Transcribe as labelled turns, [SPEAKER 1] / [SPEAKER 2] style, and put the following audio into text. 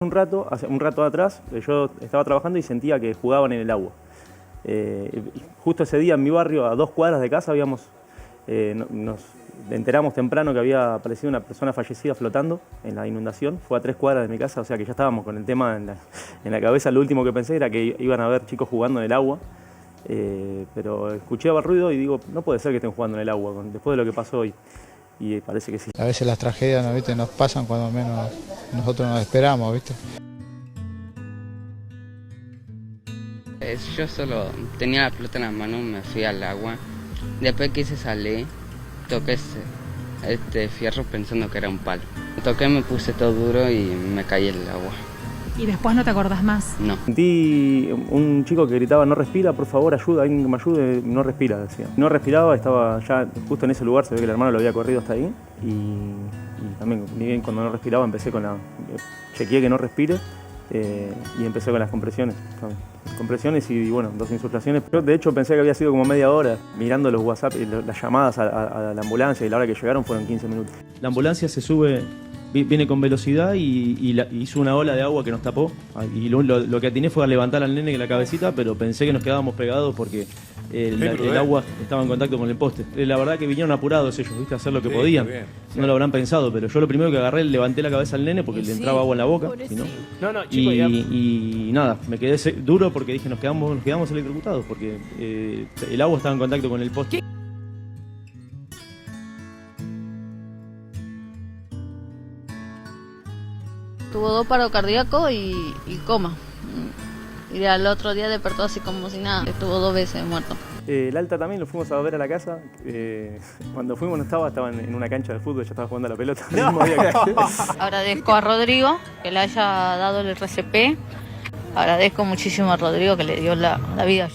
[SPEAKER 1] Hace un rato atrás, yo estaba trabajando y sentía que jugaban en el agua. Justo ese día en mi barrio, a 2 cuadras de casa, nos enteramos temprano que había aparecido una persona fallecida flotando en la inundación. Fue a 3 cuadras de mi casa, o sea que ya estábamos con el tema en la cabeza. Lo último que pensé era que iban a ver chicos jugando en el agua. Pero escuché el ruido y digo, no puede ser que estén jugando en el agua, después de lo que pasó hoy. Y parece que sí.
[SPEAKER 2] A veces las tragedias, ¿no? ¿Viste? Nos pasan cuando menos nosotros nos esperamos, ¿viste?
[SPEAKER 3] Yo solo tenía la pelota en la mano, me fui al agua. Después quise salir, toqué este fierro pensando que era un palo. Toqué, me puse todo duro y me caí en el agua.
[SPEAKER 4] ¿Y después no te acordás más?
[SPEAKER 3] No.
[SPEAKER 1] Sentí un chico que gritaba, no respira, por favor, ayuda, alguien que me ayude, no respira, decía. No respiraba, estaba ya justo en ese lugar, se ve que el hermano lo había corrido hasta ahí. Y también, ni bien cuando no respiraba, chequeé que no respire y empecé con las compresiones. Compresiones y bueno, 2 insuflaciones. Yo de hecho pensé que había sido como media hora, mirando los WhatsApp y las llamadas a la ambulancia, y la hora que llegaron fueron 15 minutos.
[SPEAKER 5] La ambulancia se sube, viene con velocidad y hizo una ola de agua que nos tapó. Y lo que atiné fue a levantar al nene en la cabecita, pero pensé que nos quedábamos pegados porque el agua estaba en contacto con el poste. La verdad que vinieron apurados ellos, ¿viste? A hacer lo que podían. No lo habrán pensado, pero yo lo primero que agarré, levanté la cabeza al nene porque le entraba agua en la boca. Y nada, me quedé duro porque dije, nos quedamos electrocutados porque el agua estaba en contacto con el poste.
[SPEAKER 6] Tuvo 2 paros cardíacos y coma. Y al otro día despertó así como si nada. Estuvo 2 veces muerto.
[SPEAKER 1] El alta también lo fuimos a ver a la casa. Cuando fuimos no estaba en una cancha de fútbol, ya estaba jugando a la pelota. El mismo día que...
[SPEAKER 6] Agradezco a Rodrigo que le haya dado el RCP. Agradezco muchísimo a Rodrigo que le dio la vida.